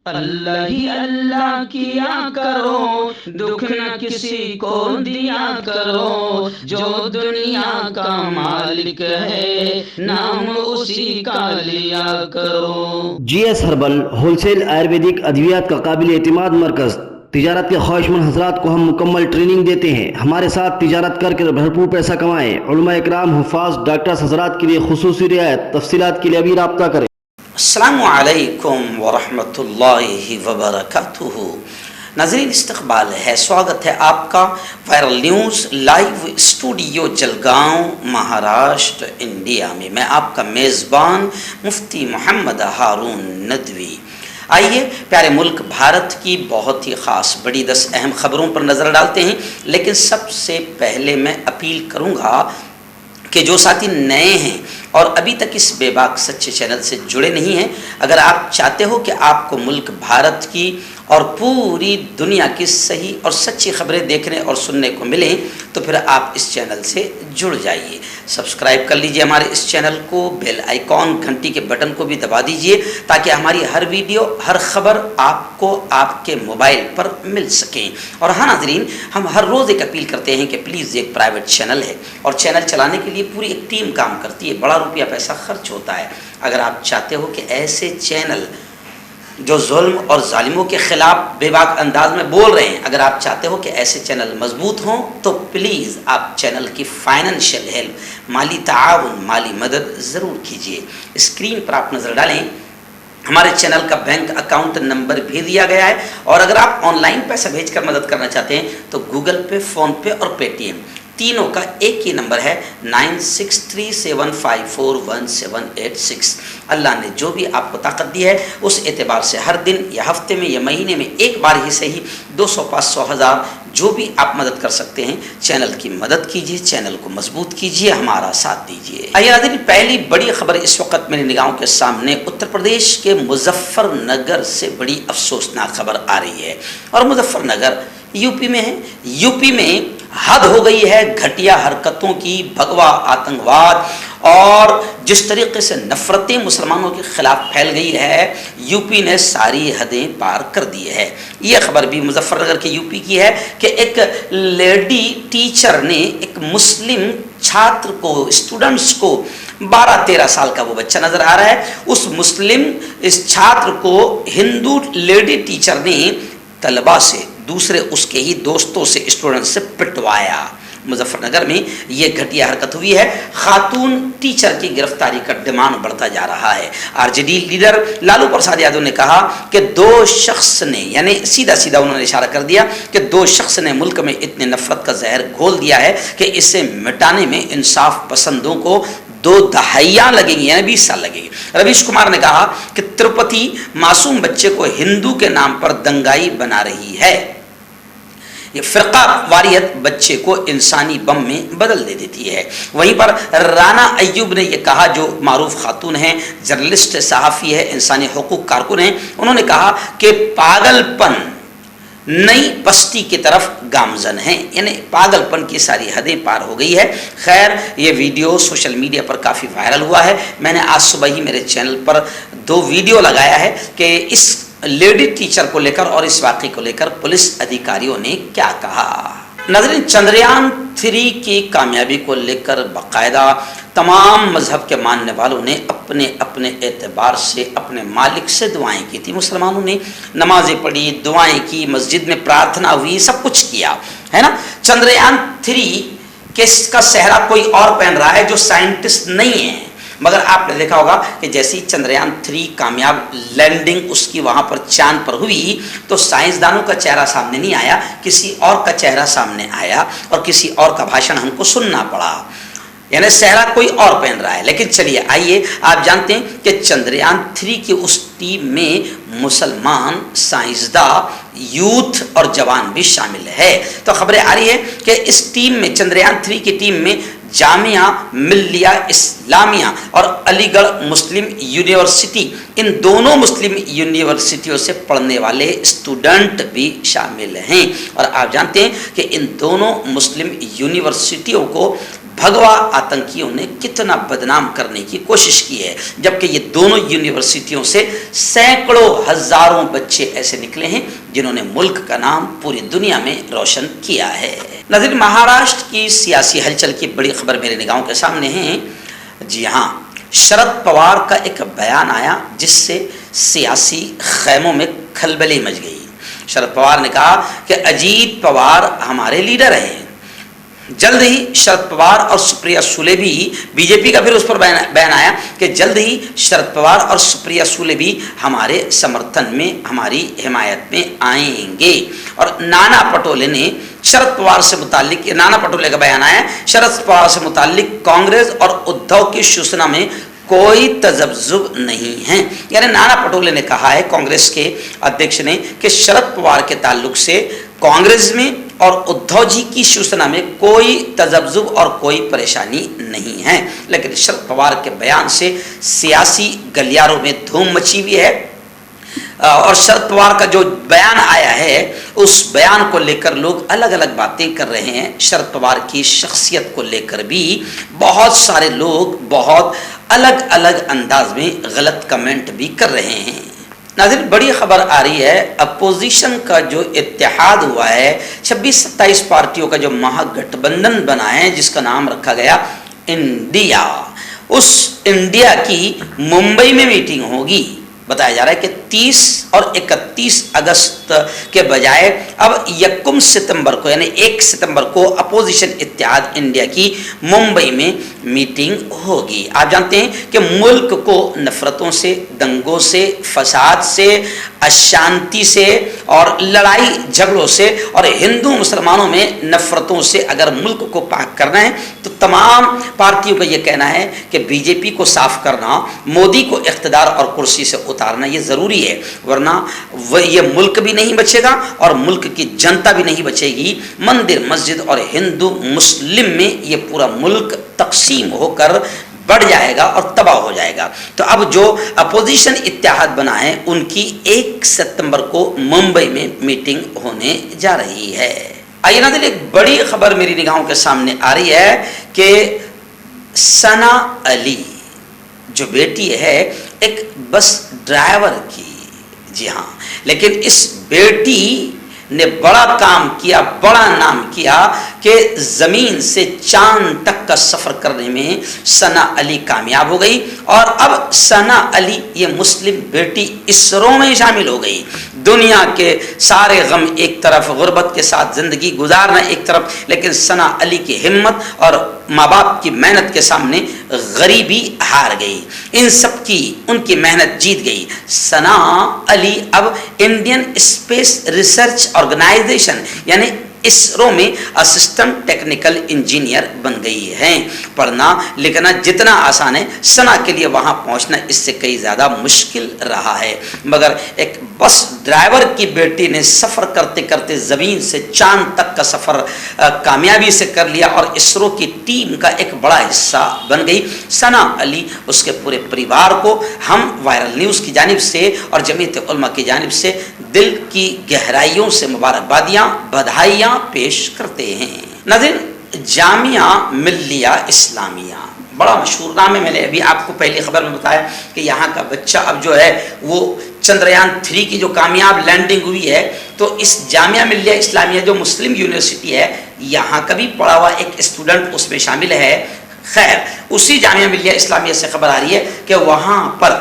اللہ ہی اللہ کیا کرو، دکھ نہ کسی کو دیا کرو، جو دنیا کا مالک ہے نام اسی کا لیا کرو۔ G S herbal wholesale ayurvedic ادویات کا قابل اعتماد مرکز۔ تجارت کے خواہشمند حضرات کو ہم مکمل ٹریننگ دیتے ہیں۔ ہمارے ساتھ تجارت کر کے بھرپور پیسہ کمائیں۔ علماء اکرام، حفاظ، ڈاکٹرز حضرات کے لیے خصوصی رعایت۔ تفصیلات کے لیے ابھی رابطہ کریں۔ السلام علیکم ورحمۃ اللہ وبرکاتہ۔ ناظرین، استقبال ہے، سواگت ہے آپ کا viral news live studio Jalgaon, Maharashtra, India میں۔ میں آپ کا میزبان مفتی محمد ہارون ندوی۔ آئیے پیارے ملک بھارت کی بہت ہی خاص بڑی 10 اہم خبروں پر نظر ڈالتے ہیں، لیکن سب سے پہلے میں اپیل کروں گا کہ جو ساتھی نئے ہیں اور ابھی تک اس بے باک سچے چینل سے جڑے نہیں ہیں، اگر آپ چاہتے ہو کہ آپ کو ملک بھارت کی اور پوری دنیا کی صحیح اور سچی خبریں دیکھنے اور سننے کو ملیں تو پھر آپ اس چینل سے جڑ جائیے۔ سبسکرائب کر لیجئے ہمارے اس چینل کو، بیل آئیکن گھنٹی کے بٹن کو بھی دبا دیجئے تاکہ ہماری ہر ویڈیو، ہر خبر آپ کو آپ کے موبائل پر مل سکیں۔ اور ہاں ناظرین، ہم ہر روز ایک اپیل کرتے ہیں کہ پلیز، ایک پرائیویٹ چینل ہے اور چینل چلانے کے لیے پوری ایک ٹیم کام کرتی ہے، بڑا روپیہ پیسہ خرچ ہوتا ہے۔ اگر آپ چاہتے ہو کہ ایسے چینل جو ظلم اور ظالموں کے خلاف بے باک انداز میں بول رہے ہیں، اگر آپ چاہتے ہو کہ ایسے چینل مضبوط ہوں تو پلیز آپ چینل کی فائنینشیل ہیلپ، مالی تعاون، مالی مدد ضرور کیجیے۔ اسکرین پر آپ نظر ڈالیں، ہمارے چینل کا بینک اکاؤنٹ نمبر بھی دیا گیا ہے، اور اگر آپ آن لائن پیسہ بھیج کر مدد کرنا چاہتے ہیں تو گوگل پے، فون پے اور پے ٹی ایم تینوں کا ایک ہی نمبر ہے 9637541786۔ اللہ نے جو بھی آپ کو طاقت دی ہے اس اعتبار سے ہر دن یا ہفتے میں یا مہینے میں ایک بار ہی صحیح 200، 500، 1000 جو بھی آپ مدد کر سکتے ہیں، چینل کی مدد کیجیے، چینل کو مضبوط کیجیے، ہمارا ساتھ دیجیے۔ آئیے ناظرین، پہلی بڑی خبر اس وقت میری نگاہوں کے سامنے اتر پردیش کے مظفر نگر سے بڑی افسوسناک خبر آ رہی ہے، اور مظفر نگر یو پی میں ہے۔ یو پی میں حد ہو گئی ہے گھٹیا حرکتوں کی، بھگوا آتنکواد اور جس طریقے سے نفرتیں مسلمانوں کے خلاف پھیل گئی ہے، یو پی نے ساری حدیں پار کر دی ہے۔ یہ خبر بھی مظفر نگر کے یو پی کی ہے کہ ایک لیڈی ٹیچر نے ایک مسلم چھاتر کو، اسٹوڈنٹس کو، 12-13 سال کا وہ بچہ نظر آ رہا ہے، اس مسلم اس چھاتر کو ہندو لیڈی ٹیچر نے طلباء سے، دوسرے اس کے ہی دوستوں سے، اسٹوڈنٹ سے پٹوایا۔ مظفر نگر میں یہ گھٹیا حرکت ہوئی ہے۔ خاتون ٹیچر کی گرفتاری کا ڈیمانڈ بڑھتا جا رہا ہے۔ R J D leader Lalu Prasad Yadav نے کہا کہ 2 شخص نے، یعنی سیدھا سیدھا انہوں نے اشارہ کر دیا کہ 2 شخص نے ملک میں اتنے نفرت کا زہر گھول دیا ہے کہ اسے مٹانے میں انصاف پسندوں کو 2 دہائیاں لگیں گی، یعنی 20 سال لگیں گے۔ رویش کمار نے کہا کہ تروپتی معصوم بچے کو ہندو کے نام پر دنگائی بنا رہی ہے۔ یہ فرقہ واریت بچے کو انسانی بم میں بدل دے دیتی ہے۔ وہیں پر رانا ایوب نے یہ کہا، جو معروف خاتون ہیں، جرنلسٹ، صحافی ہے، انسانی حقوق کارکن ہیں، انہوں نے کہا کہ پاگل پن نئی پستی کی طرف گامزن ہیں، یعنی پاگل پن کی ساری حدیں پار ہو گئی ہے۔ خیر، یہ ویڈیو سوشل میڈیا پر کافی وائرل ہوا ہے۔ میں نے آج صبح ہی میرے چینل پر 2 ویڈیو لگایا ہے کہ اس لیڈی ٹیچر کو لے کر اور اس واقعے کو لے کر پولیس ادھیکاریوں نے کیا کہا۔ ناظرین، چندریان 3 کی کامیابی کو لے کر باقاعدہ تمام مذہب کے ماننے والوں نے اپنے اپنے اعتبار سے اپنے مالک سے دعائیں کی تھی۔ مسلمانوں نے نمازیں پڑھی، دعائیں کی، مسجد میں پرارتھنا ہوئی، سب کچھ کیا ہے نا۔ چندریان 3 کا صحرا کوئی اور پہن رہا ہے جو سائنٹسٹ نہیں ہے، مگر آپ نے دیکھا ہوگا کہ جیسی چندریان 3 کامیاب لینڈنگ اس کی وہاں پر چاند پر ہوئی تو سائنسدانوں کا چہرہ سامنے نہیں آیا، کسی اور کا چہرہ سامنے آیا اور کسی اور کا بھاشن ہم کو سننا پڑا، یعنی صحرا کوئی اور پہن رہا ہے۔ لیکن چلیے، آئیے، آپ جانتے ہیں کہ چندریان 3 کی اس ٹیم میں مسلمان، سائنسداں، یوتھ اور جوان بھی شامل ہے۔ تو خبریں آ رہی ہے کہ اس ٹیم میں، چندریان 3 کی ٹیم میں، جامعہ ملیہ اسلامیہ اور علی گڑھ مسلم یونیورسٹی، ان دونوں مسلم یونیورسٹیوں سے پڑھنے والے اسٹوڈنٹ بھی شامل ہیں۔ اور آپ جانتے ہیں کہ ان دونوں مسلم یونیورسٹیوں کو بھگوا آتنکیوں نے کتنا بدنام کرنے کی کوشش کی ہے، جبکہ یہ دونوں یونیورسٹیوں سے سینکڑوں ہزاروں بچے ایسے نکلے ہیں جنہوں نے ملک کا نام پوری دنیا میں روشن کیا ہے۔ ناظرین، مہاراشٹر کی سیاسی ہلچل کی بڑی خبر میرے نگاہوں کے سامنے ہے۔ جی ہاں، شرد پوار کا ایک بیان آیا جس سے سیاسی خیموں میں کھلبلی مچ گئی۔ شرد پوار نے کہا کہ اجیت پوار ہمارے لیڈر ہیں۔ جلد ہی شرد پوار اور سپریا سولے بھی، بی جے پی کا پھر اس پر بیان آیا کہ جلد ہی شرد پوار اور سپریا سولے بھی ہمارے سمرتھن میں، ہماری حمایت میں آئیں گے۔ اور نانا پٹولے نے شرد پوار سے متعلق، نانا پٹولے کا بیان آیا، شرد پوار سے متعلق کانگریس اور ادھو کی شیوسینا میں کوئی تذبذب نہیں ہے۔ یعنی نانا پٹولے نے کہا ہے، کانگریس کے ادھیکش نے، کہ شرد پوار کے تعلق سے کانگریس میں اور ادھو جی کی شیوسینا میں کوئی تذبذب اور کوئی پریشانی نہیں ہے۔ لیکن شرد پوار کے بیان سے سیاسی گلیاروں میں دھوم مچی ہوئی ہے، اور شرد پوار کا جو بیان آیا ہے اس بیان کو لے کر لوگ الگ الگ باتیں کر رہے ہیں۔ شرد پوار کی شخصیت کو لے کر بھی بہت سارے لوگ بہت الگ الگ انداز میں غلط کمنٹ بھی کر رہے ہیں۔ ناظرین، بڑی خبر آ رہی ہے، اپوزیشن کا جو اتحاد ہوا ہے، 26-27 پارٹیوں کا جو مہا گٹھ بندھن بنا ہے جس کا نام رکھا گیا انڈیا، اس انڈیا کی ممبئی میں میٹنگ ہوگی۔ بتایا جا رہا ہے کہ 30 اور 31 اگست کے بجائے اب 1 ستمبر کو، یعنی 1 ستمبر کو اپوزیشن اتحاد انڈیا کی ممبئی میں میٹنگ ہوگی۔ آپ جانتے ہیں کہ ملک کو نفرتوں سے، دنگوں سے، فساد سے، اشانتی سے اور لڑائی جھگڑوں سے اور ہندو مسلمانوں میں نفرتوں سے اگر ملک کو پاک کرنا ہے تو تمام پارٹیوں کا یہ کہنا ہے کہ بی جے پی کو صاف کرنا، مودی کو اقتدار اور کرسی سے اتارنا یہ ضروری ہے، ورنہ یہ ملک بھی نہیں بچے گا اور ملک کی جنتا بھی نہیں بچے گی۔ مندر، مسجد اور ہندو مسلم میں یہ پورا ملک تقسیم ہو کر بڑھ جائے گا اور تباہ ہو جائے گا۔ تو اب جو اپوزیشن اتحاد بنا ہے ان کی 1 ستمبر کو ممبئی میں میٹنگ ہونے جا رہی ہے۔ آئیے ناظرین، ایک بڑی خبر میری نگاہوں کے سامنے آ رہی ہے کہ ثنا علی جو بیٹی ہے ایک بس ڈرائیور کی، جی ہاں، لیکن اس بیٹی نے بڑا کام کیا، بڑا نام کیا کہ زمین سے چاند تک کا سفر کرنے میں ثنا علی کامیاب ہو گئی، اور اب ثنا علی یہ مسلم بیٹی اسرو میں شامل ہو گئی۔ دنیا کے سارے غم ایک طرف، غربت کے ساتھ زندگی گزارنا ایک طرف، لیکن ثنا علی کی ہمت اور ماں باپ کی محنت کے سامنے غریبی ہار گئی، ان سب کی ان کی محنت جیت گئی۔ ثنا علی اب انڈین اسپیس ریسرچ آرگنائزیشن یعنی اسرو میں اسسٹنٹ ٹیکنیکل انجینئر بن گئی ہیں۔ پڑھنا لکھنا جتنا آسان ہے، ثنا کے لیے وہاں پہنچنا اس سے کئی زیادہ مشکل رہا ہے، مگر ایک بس ڈرائیور کی بیٹی نے سفر کرتے کرتے زمین سے چاند تک کا سفر کامیابی سے کر لیا اور اسرو کی ٹیم کا ایک بڑا حصہ بن گئی۔ ثنا علی، اس کے پورے پریوار کو ہم وائرل نیوز کی جانب سے اور جمعیت علماء کی جانب سے دل کی گہرائیوں سے مبارکبادیاں، بدھائیاں پیش کرتے ہیں۔ ناظرین، جامعہ ملیہ اسلامیہ بڑا مشہور نام ہے، میں نے ابھی آپ کو پہلی خبر میں بتایا کہ یہاں کا بچہ اب جو ہے وہ چندریان 3 کی جو کامیاب لینڈنگ ہوئی ہے، تو اس جامعہ ملیہ اسلامیہ جو مسلم یونیورسٹی ہے، یہاں کا بھی پڑھا ہوا ایک اسٹوڈنٹ اس میں شامل ہے۔ خیر، اسی جامعہ ملیہ اسلامیہ سے خبر آ رہی ہے کہ وہاں پر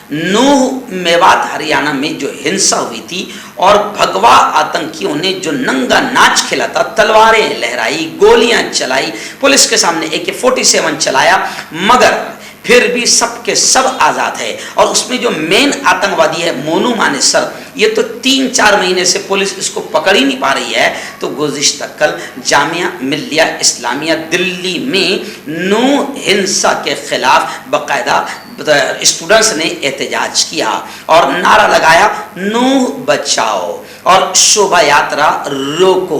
نوح میوات ہریانہ میں جو ہنسا ہوئی تھی اور بھگوا آتنکیوں نے جو ننگا ناچ کھیلا تھا، تلواریں لہرائی، گولیاں چلائی، پولیس کے سامنے AK-47 چلایا، مگر پھر بھی سب کے سب آزاد ہے۔ اور اس میں جو مین آتنکوادی ہے مونو مانیسر، یہ تو 3-4 مہینے سے پولیس اس کو پکڑ ہی نہیں پا رہی ہے۔ تو گزشتہ کل جامعہ ملیہ اسلامیہ دلی میں نوح ہنسا کے خلاف باقاعدہ اسٹوڈنٹس نے احتجاج کیا اور نعرہ لگایا، نوح بچاؤ اور شوبھا یاترا روکو،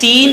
3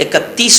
31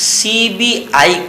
CBI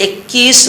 21